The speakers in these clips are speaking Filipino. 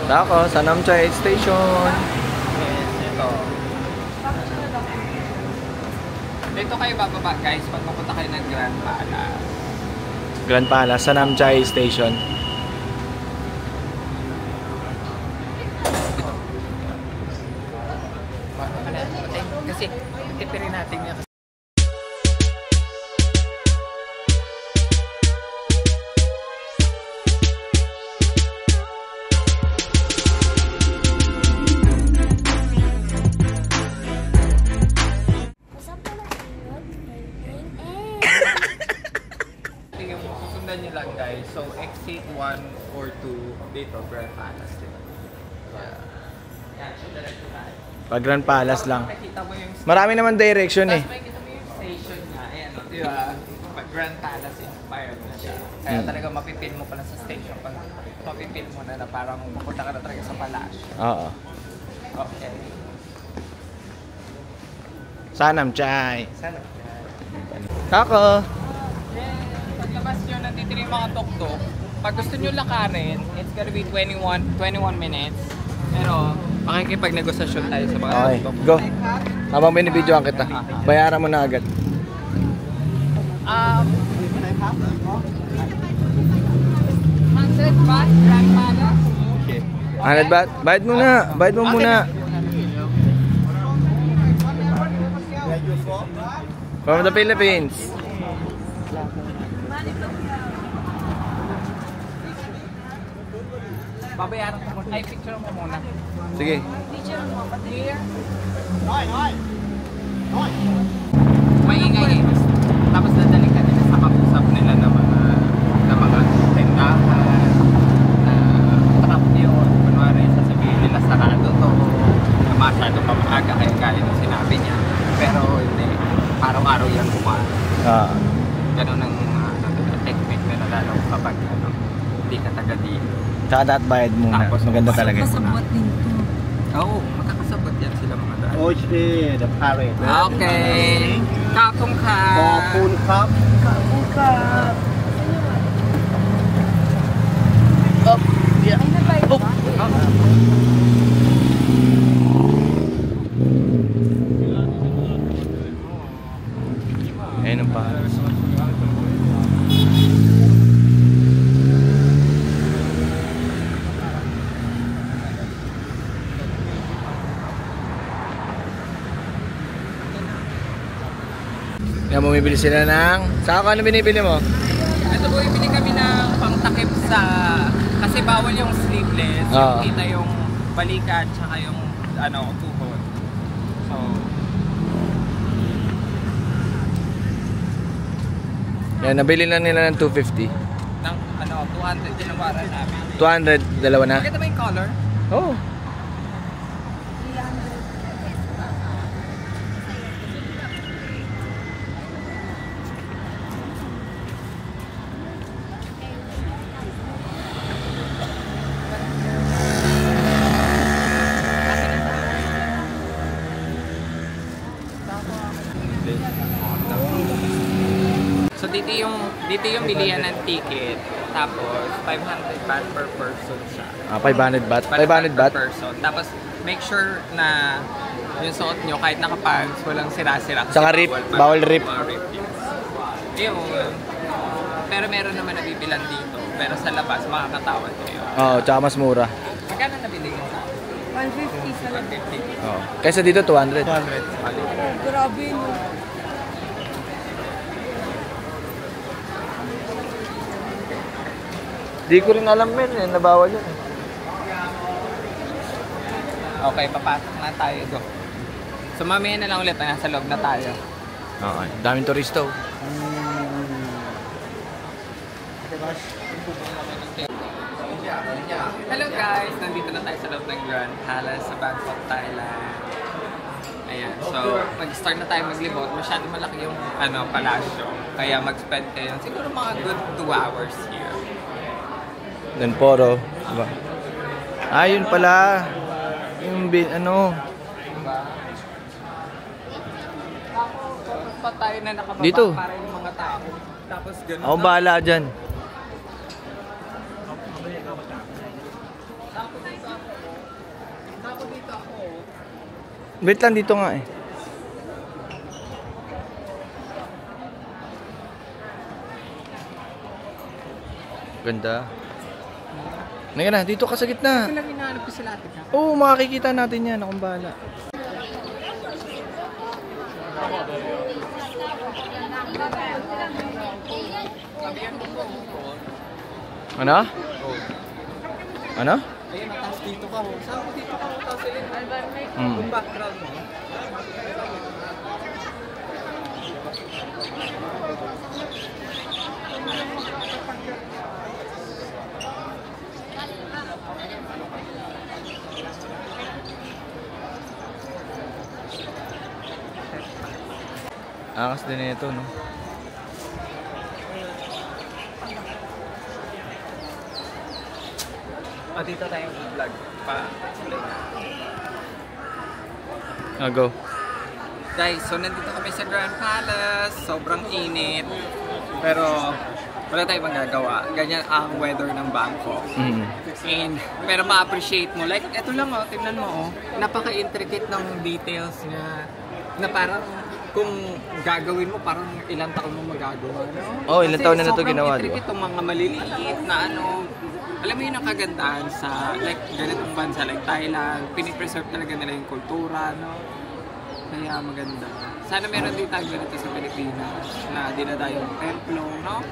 Ako, sa Namchay Station. Yes, ito. Dito kayo bababa guys pag mapunta kayo ng Grand Palace. Grand Palace, sa Namchay Station. Kasi tipirin natin niya. Nyo lang guys, so exit 1 or 2 dito, Grand Palace dito. Yan, so diretso tayo. Pag Grand Palace lang. Nakikita mo yung Marami naman direction eh. tapos makikita mo yung station nga, ayan o, diba? Pag Grand Palace inspired na siya. Kaya talaga mapipil mo pala sa station. Pag mapipil mo na parang pupunta ka na talaga sa palasyo. Oo. Okay. Sa Namchay. Sana. Ako. Paglabas nyo, nandito yung mga tuk-tuk. Pag gusto nyo lakarin, it's gonna be 21 minutes. Pero, makikipag-negosasyon tayo sa mga Okay, tuk-tuk. go. Habang binibidyoan kita, bayaran mo na agad. 100 baht, Grand Palace. Okay. 100 baht? Bayad mo na. Bayad mo muna. From the Philippines. Babayaran ko muna. Ay, picture mo muna. Sige. Picture mo, pati here. Maingay eh. Tapos dadaling ka nila sa kausap nila ng mga tindahan. Trap yun. Kunwari, sasabihin nila sarado to. Masyado pa maaga kayo gaya ng sinabi niya. Pero hindi. Araw-araw yan kumain. Ganun ang technique nila lalo kapag hindi ka taga dito. Tsaka dapat bayad muna. Tapos, Maganda talaga. Kasabot din to. Oo, magkakasabot yan sila mga daan. Oche, the parrot. Okay. Kapong ka. Kapun cup. Kapong ka. Up. Yeah. Ay, nabayad ba? Ayun ang Palace. Yan, bumibili sila ng... Saan ka ano binibili mo? Ito po, ibili kami ng pangtakip sa... Kasi bawal yung sleeveless. Yung kita yung balikat, tsaka yung tuhod. So... Yan, nabili lang nila ng 250. Ng 200 din ang wara namin. 200, dalawa na? Maganda ba yung color? Oo. Oh. So dito yung bilihan ng ticket. Tapos 500 baht per person siya. 500 baht? 500 baht? Per person. Tapos make sure na yung suot nyo kahit naka-pants, walang sira-sira. Saka rip, bawal rip. Yun. Pero meron naman nabibilan dito. Pero sa labas, makakatawad kayo. Oo, tsaka mas mura. Magkano nabili yun sa 150 sa lang. 150. Oo. Kaysa dito, 200. Grabe no. Di ko rin alam men, nabawal yun. Okay, papasok na tayo do. So mamaya na lang ulit, nasa loob na tayo. Okay, daming turisto. Hello guys! Nandito na tayo sa loob ng Grand Palace sa Bangkok, Thailand. Ayan, so mag-start na tayo maglibot. Masyado malaki yung palasyo. Kaya mag-spend kayo siguro mga good 2 hours here. Then Poro, diba? Ah, yun pala. Yung Diba? Tapos pa tayo na nakababa dito. para yung mga tao. Tapos ganun. Ako bahala dyan. Wait lang, dito nga eh. Ganda. Ngayon na, dito ka sa gitna. Ito lang hinahanap ko sila atin. Oo, makikita natin yan. Akong bahala. Ano? Ano? Ayun, tapos dito ka. Saan ko dito ka? Tapos yung background mo. Angas din ito, no? Dito tayong vlog pa. Go. Guys, so nandito kami sa Grand Palace. Sobrang init. Pero wala tayong magagawa. Ganyan ang weather ng Bangkok. And, pero ma-appreciate mo. Like, eto lang oh, tingnan mo oh. Napaka-intricate ng details niya. Na parang kung gagawin mo, parang ilang taon mo magagawa, no? Oh, ilang taon na ito ginawa, di ba? Itong mga maliliit na ano, alam mo yun ang kagandahan sa like ganitong bansa like Thailand, pinipreserve talaga nila yung kultura, no? Kaya maganda. Sana meron din tayo ganito sa Pilipinas na dinadayong templo, no?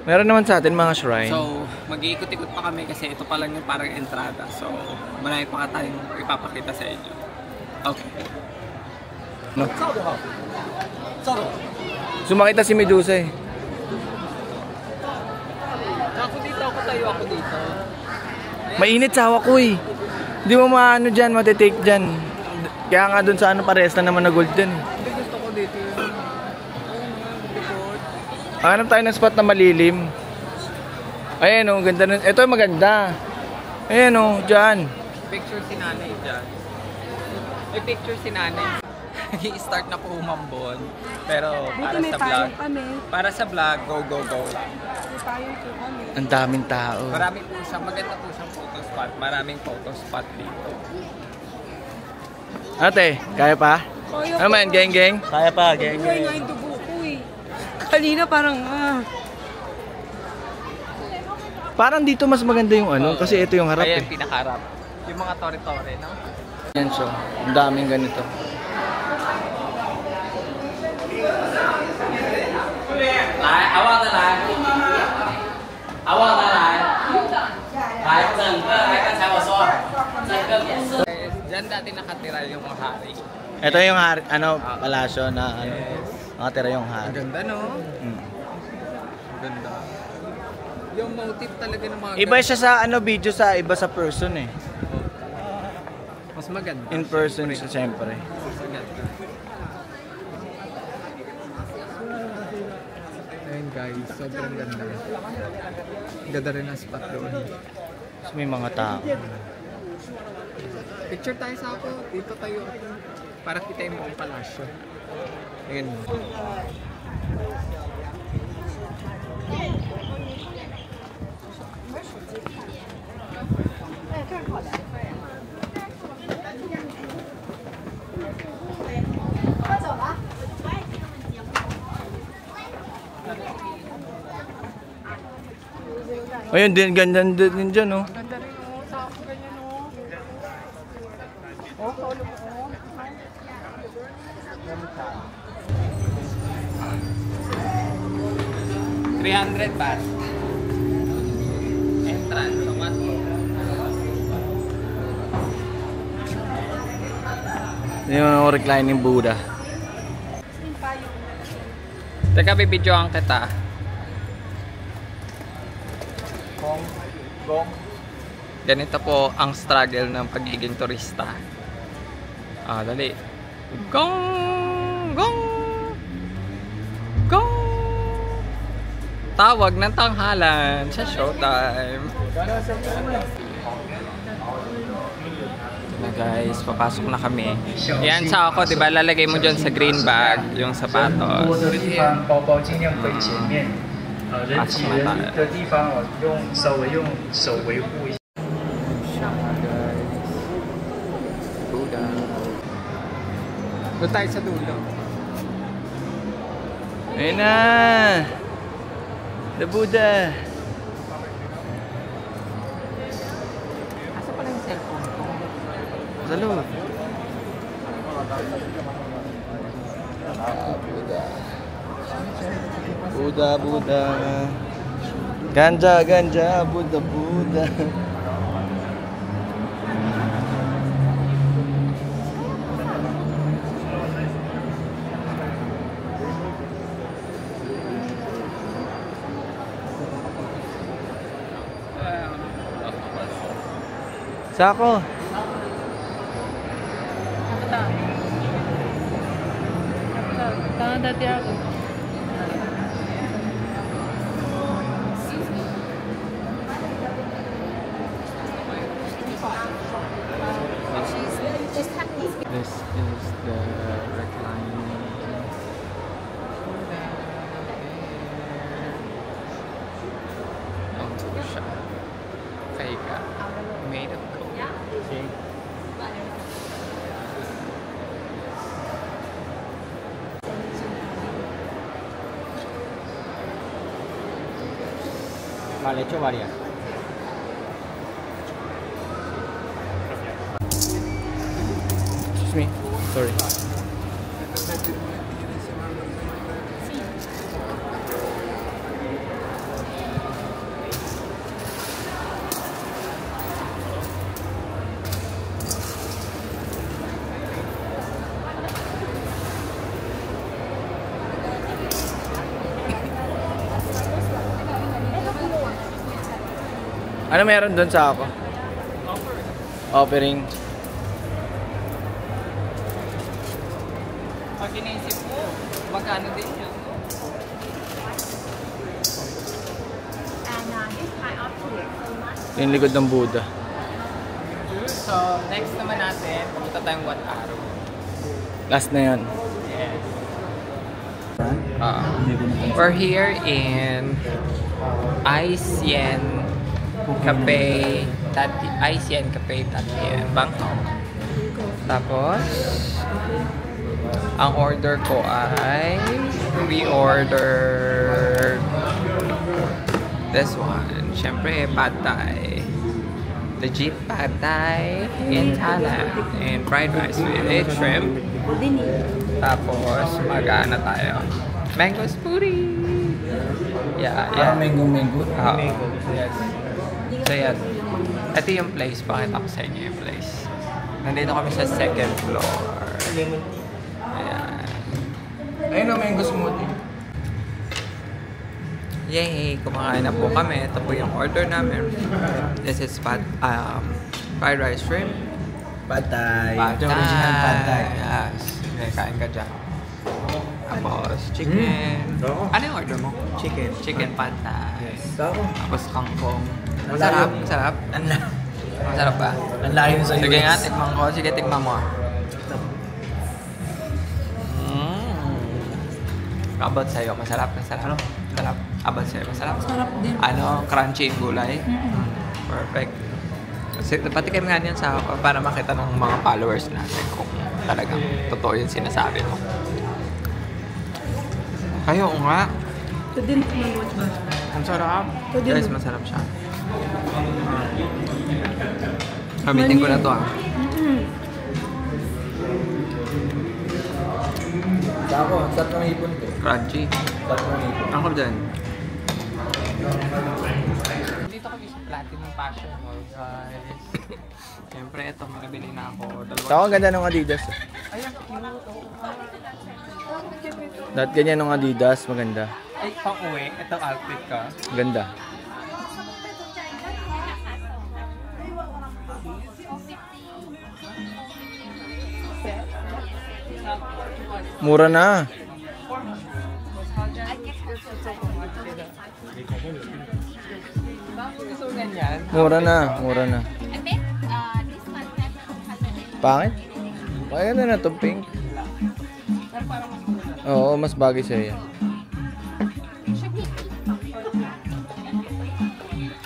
Meron naman sa atin mga shrine. So, mag-iikot-ikot pa kami kasi ito pa lang yung parang entrada. So, marami pa tayong ipapakita sa inyo. Okay. No. Sumakita si Medusa eh. Ako dito, ako dito. Mainit sa hawak ko eh. Hindi mo maano dyan, matitake dyan. Kaya nga dun sa ano parehas na naman na gold dyan. Hindi gusto ko dito yun. Hanap tayo ng spot na malilim. Ayan o, ganda nun. Ito maganda. Ayan o, dyan. Picture si nanay dyan. May picture si nanay. I-start na po umambon. Pero para sa vlog. Para sa vlog, go lang. Ang daming tao. Marami po siya, maganda po siyang photo spot. Maraming photo spot dito. Ate, kaya pa? Ano man, geng? Kaya pa, geng. Uy, nga yung dugo ko eh. Kanina parang Parang dito mas maganda yung ano, kasi ito yung harap Ayan, eh. pinakaharap. Yung mga tore-tore, no? Yan siya, ang daming ganito. Diyan dati nakatira yung hari. Ito yung hari, ano, palasyo na ano, nakatira yung Ang hari. ganda, no? Ganda. Yung motif talaga ng mga Iba siya sa ano, video sa iba sa person eh. mas maganda. In person siya siyempre. Mas maganda. Ayun guys, sobrang ganda. Ganda rin ang spot doon. So, may mga tao. Picture tayo sa ako. Dito tayo. Para kita yung buong palasyo. Ayun. Ayun din, ganda din dyan oh. Ganda rin oh. Sa ako ganyan oh. Oh, kaulo mo oh. 300 baht. Entrance, so what? Yung reclining Buddha. Teka, bibidyoan kita. Ganito po ang struggle ng pagiging turista. Dali. Gong! Gong! Gong! Tawag ng tanghalan sa showtime. Na guys, papasok na kami. Yan sa ako, 'di ba? Lalagay mo diyan sa green bag yung sapatos. 人挤人的地方哦，稍微用手维护一下。 Doon tayo sa dulo. Ayun na! The Buddha! Asa pala yung cellphone ko? Sa loob. Buddha, Buddha. Ganja, ganja, Buddha, Buddha. Sako. Tama dati ako. This is the reclining. Ito siya. Kaiga. Made of gold. Vale, hecho varias. Excuse me. Sorry. Ano meron doon sa ako? Offering. Pag inisip mo, magkano din yun? Yung likod ng Buddha. So, next naman natin, pumunta tayong Wat Arrow. Last na yun. Yes. We're here in Aisien Cafe Aisien Cafe Tatien, Bangkok. Tapos, ang order ko ay we ordered this one. Siyempre, Pad Thai. Legit Pad Thai in Thailand. And fried rice with shrimp. Tapos, mag-ano tayo. Mango smoothie! Yeah. Mango. Yes. So, yan. Ito yung place. Pakita ko sa inyo yung place. Nandito kami sa second floor. Ayan. Ayun na, mango smoothie. Yay! Kumakain na po kami. Ito po yung order namin. This is fried rice shrimp. Pad Thai. Pad Ito yung original Pad Thai. Yes. Okay, kain ka dyan. Tapos chicken. Ano yung order mo? Chicken. Chicken Pad Thai. Sako. Tapos kangkong. Ang Masarap. layo. Masarap. Masarap ba? Ang layo sa US. Sige nga, tikman ko. Sige, tikman mo. Abot sa'yo. Masarap. Masarap. Masarap. Abot sa'yo. Masarap. Sarap din. Ano? Crunchy yung gulay. Perfect. Kasi patikim nga niyan sa para makita ng mga followers natin kung talagang totoo yung sinasabi mo. Kayo nga. Ito din naman watch ba? Ang sarap. Pwede Guys, mo. masarap siya. Gamitin ko na to ah. Sako, sarap ng hipon ko. Crunchy. Sarap ng hipon. Ako dyan. Dito kami sa Platinum Fashion Mall, guys. Siyempre, ito, makabili na ako. Sako, ganda ng Adidas. Ay, ang cute. Dahil ganyan ng Adidas, maganda. Ay, pang-uwi. Ito outfit ka. Ganda. Mura na. Gusto mo ganyan? Mura na. Mura na. Pangit? Maganda na itong pink. Oo, mas bagay sa'yo yan.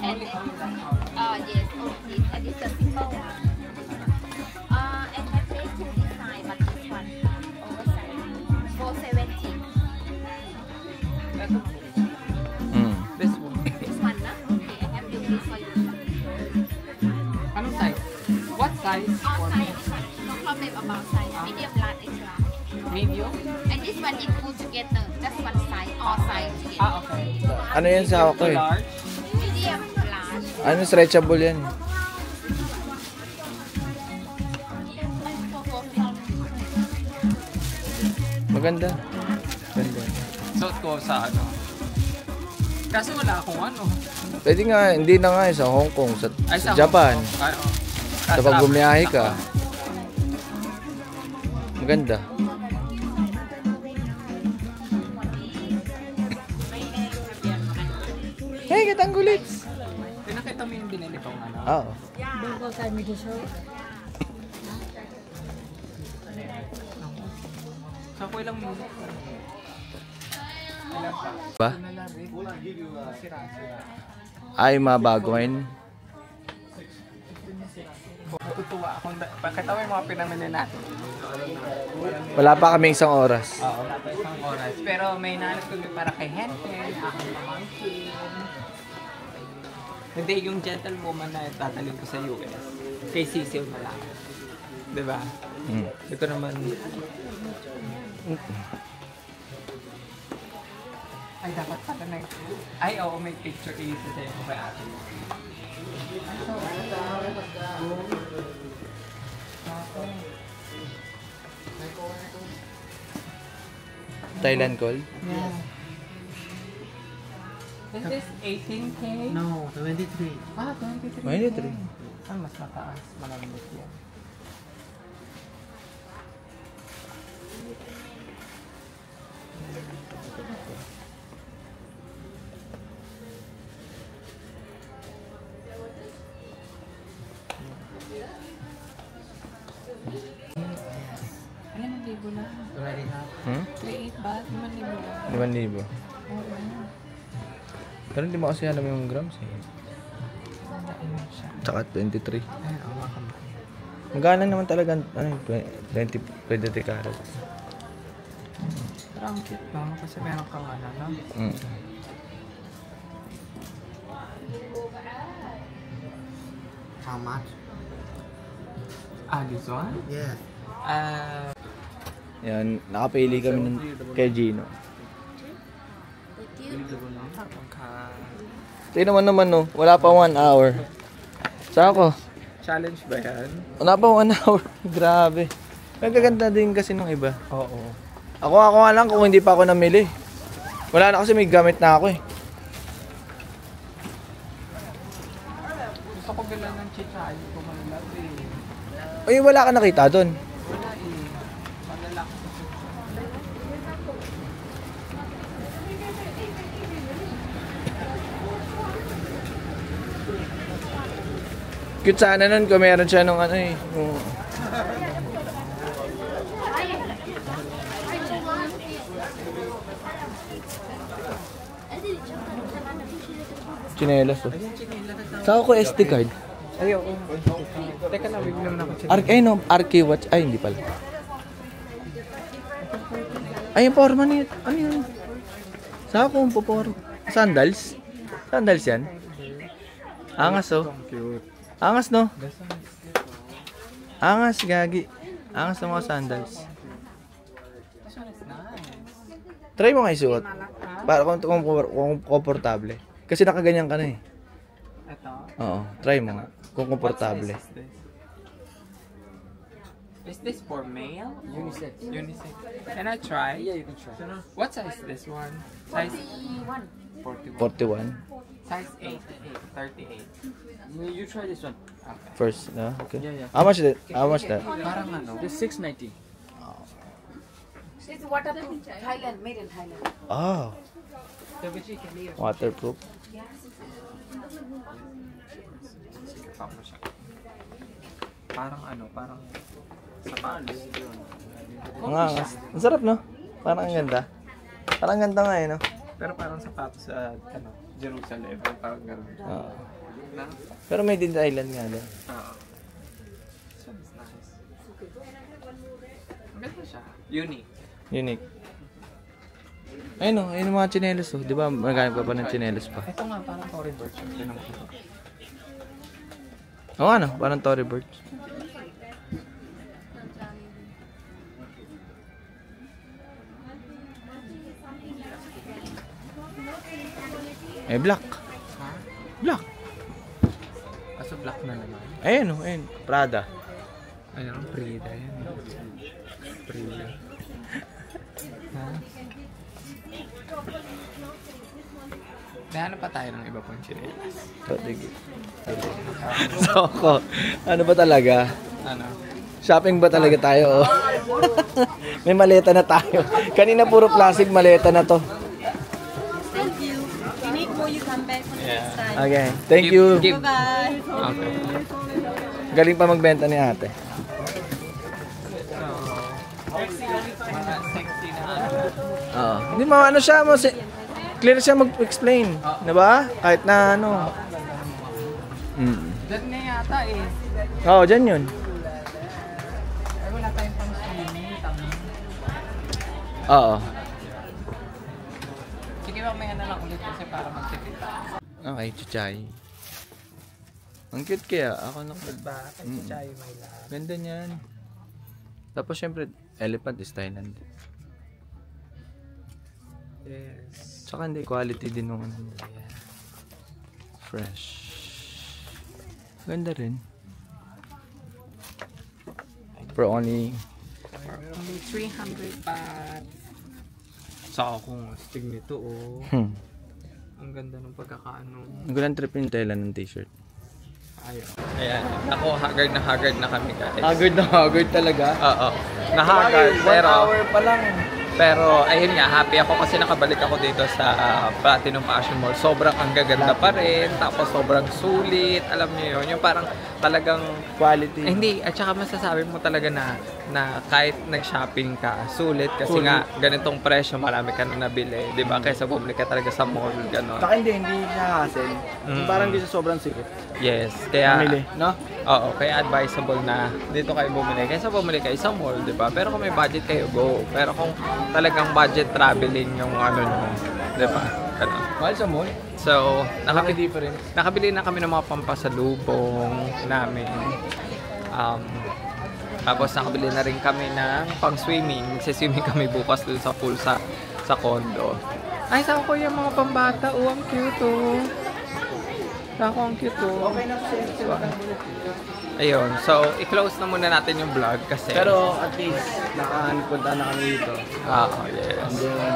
only yes, only this. And it's a simple one. And I pay two design, but this one oversized. 470. This one. This one, na? Okay, I have to this for you. Anong size? What size? All size, this one. No problem about size. Medium, large, extra. Medium? And this one is put together. Just one size, all size together. Ah, okay. Ano yan sa ako eh? Large? Medium, large. Ano, stretchable yan. Maganda. Maganda. Suot ko sa ano. Kaso wala akong ano. Pwede nga, hindi na nga eh, sa Hong Kong, sa Ay, Japan. Hong Kong. Ay, oh. Sa pag bumiyahe ka. Maganda. Hey, katanggulits! Pinakita mo yung binili kong ano. Oo. So, ako ilang minute. Ilan pa? Ba? Ito na lang eh. Sira-sira. Ay, mabagoin. Tutuwa ako. Pakita mo yung mga pinamili natin. Wala pa kami isang oras. Oo, wala pa isang oras. Pero may nahanap kami para kay Henken, aking pamangkin. Hindi, yung gentlewoman na tatalin ko sa US. Kay Cecil na lang. Diba? Ito naman. Ay, dapat pala na. Ay, oo, may picture isa sa'yo ko kay ate. Thailand call? Yeah. Is this 18K? No, 23. Ah, 23K. 23. Ah, mas mataas. Malambot yan. Alam mo, libo na. Already have. 3.8 ba? 5,000 lang. 5,000. Oo. Pero hindi mo kasi alam yung grams eh. Ano siya? Tsaka 23. Ay, oo, makamay. Magkano naman talaga, ano, 20 carats. Pero ang cute ba? Kasi meron kang ano, no? How much? Ah, this one? Yes. Yan, nakapili kami nun kay Gino. Tingnan mo naman no, wala pa 1 hour. Sa ako, Challenge ba yan? wala pa 1 hour. Grabe. Nagaganda din kasi nung iba. Oo. Ako nga lang kung hindi pa ako namili. Wala na kasi may gamit na ako eh. Gusto ko bilan ng chichayo ko malalaw eh. Uy, wala ka nakita doon. Wala eh. Malalaki. Cute sana nun kung meron siya nung ano eh. Nung... Chinelas oh. Saka ko SD card. Ay, oo. Teka lang, bigyan naman ako Ay no, RK watch. Ay, hindi pala. Ay, yung forma niya. Ano yun? Saka ko po forma. Sandals? Sandals yan? Angas oh. Angas no? Angas, gagi. Angas ng mga sandals. This one is nice. Try mo nga isuot. Para kung komportable. Kasi nakaganyan ka na eh. Ito. Oo, try mo nga. Kung komportable. What size is this? Is this for male? Unisex. Unisex. Can I try? Yeah, you can try. What size is this one? Size 41. 41. Size 8. 38. You try this one. Okay. First, no? Okay. Yeah, yeah. How much that? How much that? Parang ano? This 690. It's waterproof. Thailand, made in Thailand. Oh, waterproof. Pa mo siya. Parang ano? Parang sapatos. Ang angas. Ang sarap, no? Parang ang ganda. Parang ang ganda nga eh, no? Pero parang sapatos sa ano, Jerusalem. Parang gano'n. Oo. Na? Pero may din Thailand nga doon. Oo. So, it's nice. Maganda siya. Unique. Unique. Ayun o, ayun yung mga chinelas o. Di ba magagamit pa ng chinelas pa? Ito nga, parang Tory Burch. Tinang ko. Oo ano, parang Tory Burch. Eh, black. Ha? Black. Kaso black na naman. Ayun o, ayun. Prada. Ayun, Prida yan. Prida. Ha? Nahanap pa tayo ng iba pang chinelas. So, ako, ano ba talaga? Ano? Shopping ba talaga tayo? Oh? May maleta na tayo. Kanina puro plastic, maleta na to. Thank you. If you need more, you come back Yeah. next time. Okay, thank you. Give. Bye. Okay. Galing pa magbenta ni ate. So, mga sexy na ano. Oo. Hindi mo, ano siya, clear siya mag-explain. Diba? Kahit na ano. Diyan nga yata eh. Oo, dyan yun. Ay, wala tayong pang swimming. Oo. Sige, mamaya na lang ulit kasi para magtipid. Okay, chichay. Ang cute kaya. Ako na Diba? Kasi chai, my love. Ganda niyan. Tapos syempre, elephant is Thailand. Yes. Tsaka hindi, quality din nung ano nila. Fresh. Ganda rin. For only... Only 300 baht. Sa akong astig nito, oh. Ang ganda ng pagkakaano. Ang gandang trip yung Thailand ng t-shirt. Ayun. Ayan. Ako, haggard na kami guys. Haggard talaga. Oo. Na-haggard. Pero, 1 hour pa lang. pero, ayun nga, happy ako kasi nakabalik ako dito sa Platinum Fashion Mall. Sobrang ang gaganda pa rin. Tapos sobrang sulit. Alam niyo yun. Yung parang talagang Quality. hindi, at saka masasabi mo talaga na kahit nag-shopping ka, sulit kasi nga ganitong presyo marami ka na nabili, 'di ba? Kaysa bumili ka talaga sa mall gano'n. Saka hindi siya hassle. Parang hindi siya sobrang sikip. Yes, kaya Mamili, no? oo, kaya advisable na dito kayo bumili kaysa bumili kayo sa mall, 'di ba? Pero kung may budget kayo, go. Pero kung talagang budget traveling yung ano nyo, 'di ba? Ganun. Mahal sa mall. So, Different. nakabili na kami ng mga pampasalubong namin. Tapos nakabili na rin kami ng pang-swimming. Magsiswimming kami bukas dun sa pool sa condo. Ay, saan ko yung mga pambata? Oh, ang cute oh. Saan ko ang cute oh. Okay na siya. Ayun, so i-close na muna natin yung vlog kasi... Pero at least, nakapunta na kami dito. yes. And then,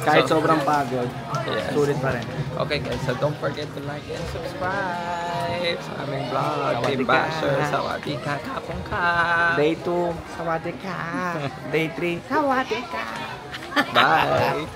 kahit So, sobrang pagod, yes. sulit pa rin. Okay guys, so don't forget to like and subscribe sa aming vlog. Sawadee Team ka. Basher, sawadee ka, kapong ka. Day 2, sawate ka. Day 3, sawate ka. Bye!